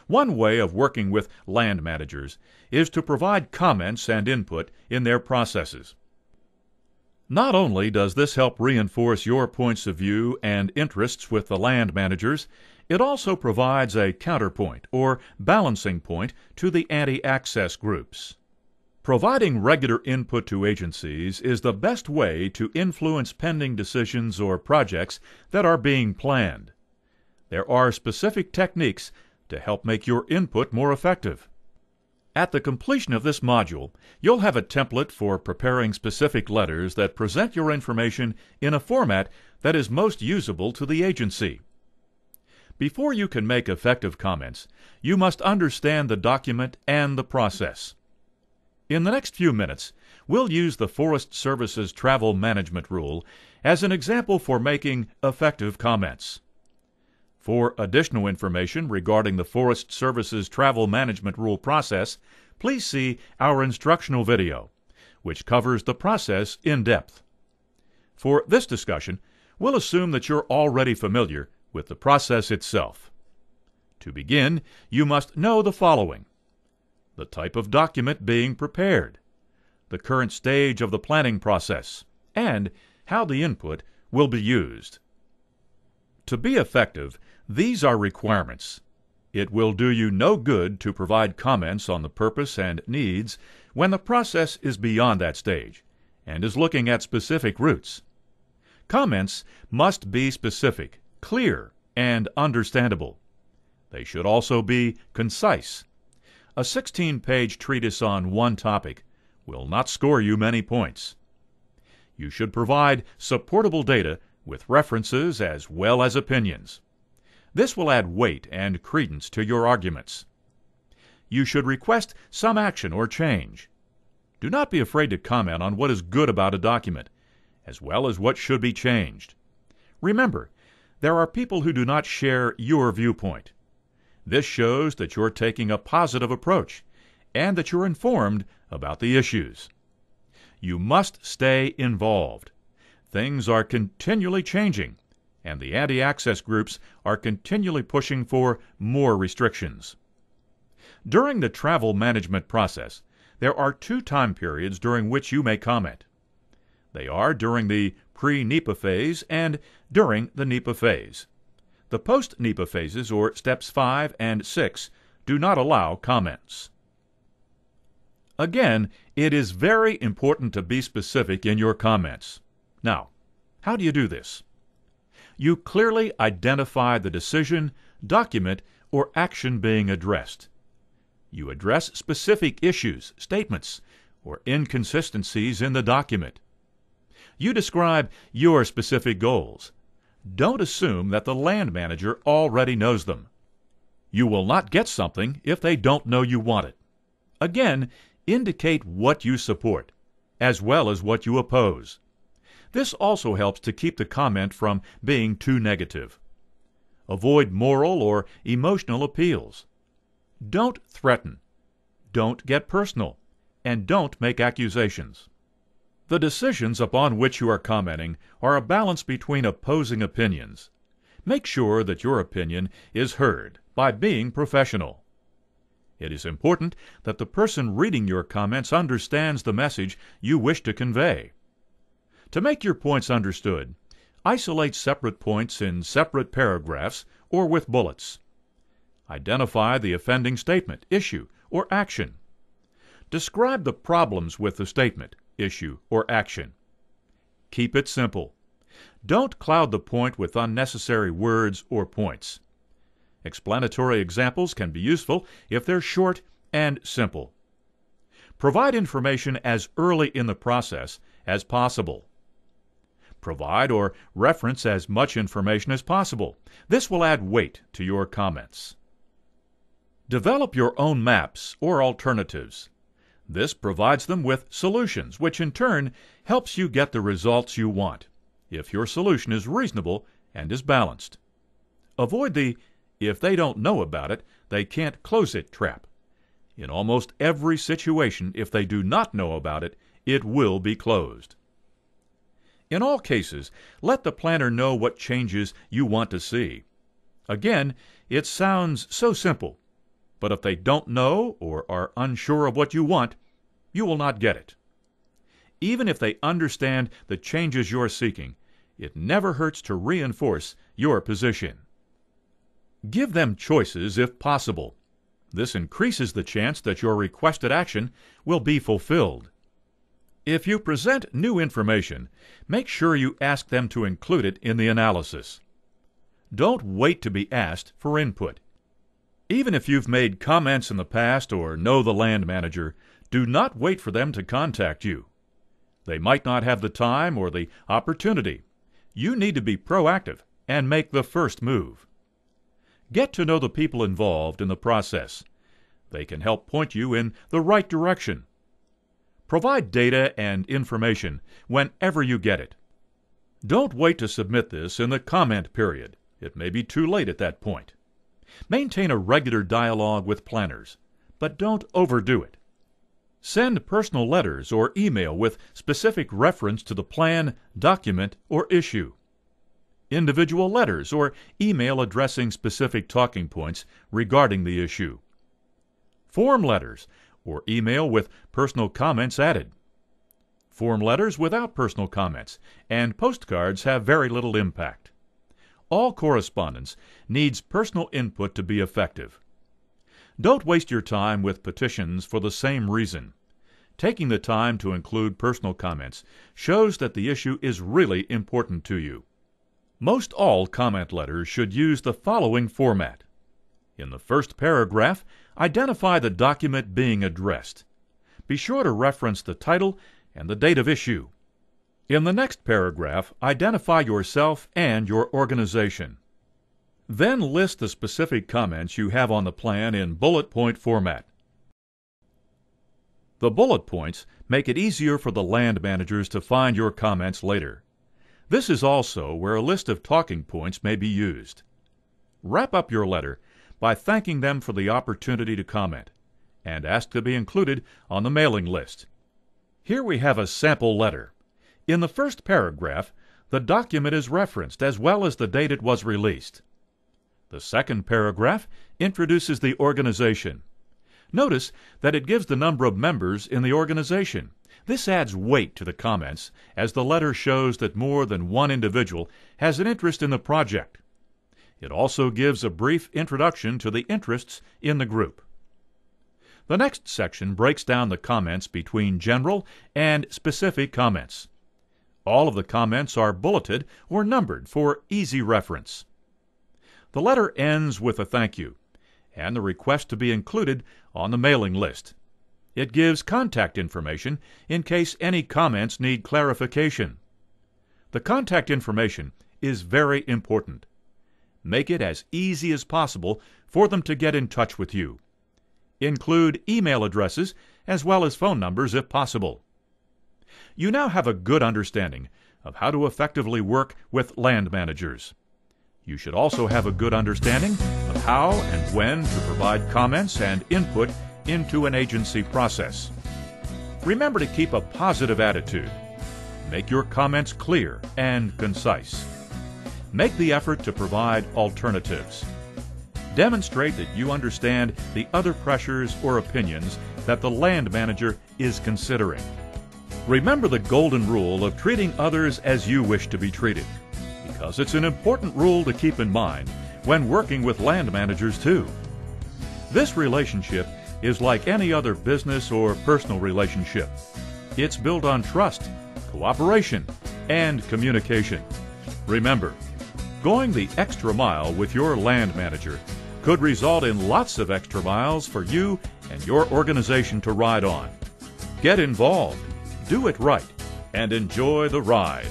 One way of working with land managers is to provide comments and input in their processes. Not only does this help reinforce your points of view and interests with the land managers, it also provides a counterpoint or balancing point to the anti-access groups. Providing regular input to agencies is the best way to influence pending decisions or projects that are being planned. There are specific techniques to help make your input more effective. At the completion of this module, you'll have a template for preparing specific letters that present your information in a format that is most usable to the agency. Before you can make effective comments, you must understand the document and the process. In the next few minutes, we'll use the Forest Service's Travel Management Rule as an example for making effective comments. For additional information regarding the Forest Service's Travel Management Rule process, please see our instructional video, which covers the process in depth. For this discussion, we'll assume that you're already familiar with the process itself. To begin, you must know the following: the type of document being prepared, the current stage of the planning process, and how the input will be used. To be effective, these are requirements. It will do you no good to provide comments on the purpose and needs when the process is beyond that stage and is looking at specific routes. Comments must be specific, clear, and understandable. They should also be concise. A 16-page treatise on one topic will not score you many points. You should provide supportable data with references as well as opinions. This will add weight and credence to your arguments. You should request some action or change. Do not be afraid to comment on what is good about a document, as well as what should be changed. Remember, there are people who do not share your viewpoint. This shows that you're taking a positive approach and that you're informed about the issues. You must stay involved. Things are continually changing, and the anti-access groups are continually pushing for more restrictions. During the travel management process, there are two time periods during which you may comment. They are during the pre-NEPA phase and during the NEPA phase. The post-NEPA phases, or steps 5 and 6, do not allow comments. Again, it is very important to be specific in your comments. Now, how do you do this? You clearly identify the decision, document, or action being addressed. You address specific issues, statements, or inconsistencies in the document. You describe your specific goals. Don't assume that the land manager already knows them. You will not get something if they don't know you want it. Again, indicate what you support, as well as what you oppose. This also helps to keep the comment from being too negative. Avoid moral or emotional appeals. Don't threaten. Don't get personal. And don't make accusations. The decisions upon which you are commenting are a balance between opposing opinions. Make sure that your opinion is heard by being professional. It is important that the person reading your comments understands the message you wish to convey. To make your points understood, isolate separate points in separate paragraphs or with bullets. Identify the offending statement, issue, or action. Describe the problems with the statement, issue, or action. Keep it simple. Don't cloud the point with unnecessary words or points. Explanatory examples can be useful if they're short and simple. Provide information as early in the process as possible. Provide or reference as much information as possible. This will add weight to your comments. Develop your own maps or alternatives. This provides them with solutions, which in turn helps you get the results you want, if your solution is reasonable and is balanced. Avoid the "if they don't know about it, they can't close it" trap. In almost every situation, if they do not know about it, it will be closed. In all cases, let the planner know what changes you want to see. Again, it sounds so simple, But if they don't know or are unsure of what you want, you will not get it. Even if they understand the changes you're seeking, it never hurts to reinforce your position. Give them choices if possible. This increases the chance that your requested action will be fulfilled. If you present new information, make sure you ask them to include it in the analysis. Don't wait to be asked for input. Even if you've made comments in the past or know the land manager, do not wait for them to contact you. They might not have the time or the opportunity. You need to be proactive and make the first move. Get to know the people involved in the process. They can help point you in the right direction. Provide data and information whenever you get it. Don't wait to submit this in the comment period. It may be too late at that point. Maintain a regular dialogue with planners, but don't overdo it. Send personal letters or email with specific reference to the plan, document, or issue. Individual letters or email addressing specific talking points regarding the issue. Form letters or email with personal comments added. Form letters without personal comments, and postcards have very little impact. All correspondence needs personal input to be effective. Don't waste your time with petitions for the same reason. Taking the time to include personal comments shows that the issue is really important to you. Most all comment letters should use the following format. In the first paragraph, identify the document being addressed. Be sure to reference the title and the date of issue. In the next paragraph, identify yourself and your organization. Then list the specific comments you have on the plan in bullet point format. The bullet points make it easier for the land managers to find your comments later. This is also where a list of talking points may be used. Wrap up your letter by thanking them for the opportunity to comment, and ask to be included on the mailing list. Here we have a sample letter. In the first paragraph, the document is referenced as well as the date it was released. The second paragraph introduces the organization. Notice that it gives the number of members in the organization. This adds weight to the comments, as the letter shows that more than one individual has an interest in the project. It also gives a brief introduction to the interests in the group. The next section breaks down the comments between general and specific comments. All of the comments are bulleted or numbered for easy reference. The letter ends with a thank you and the request to be included on the mailing list. It gives contact information in case any comments need clarification. The contact information is very important. Make it as easy as possible for them to get in touch with you. Include email addresses as well as phone numbers if possible. You now have a good understanding of how to effectively work with land managers. You should also have a good understanding of how and when to provide comments and input into an agency process. Remember to keep a positive attitude. Make your comments clear and concise. Make the effort to provide alternatives. Demonstrate that you understand the other pressures or opinions that the land manager is considering. Remember the golden rule of treating others as you wish to be treated, because it's an important rule to keep in mind when working with land managers too. This relationship is like any other business or personal relationship. It's built on trust, cooperation, and communication. Remember, going the extra mile with your land manager could result in lots of extra miles for you and your organization to ride on. Get involved, do it right, and enjoy the ride.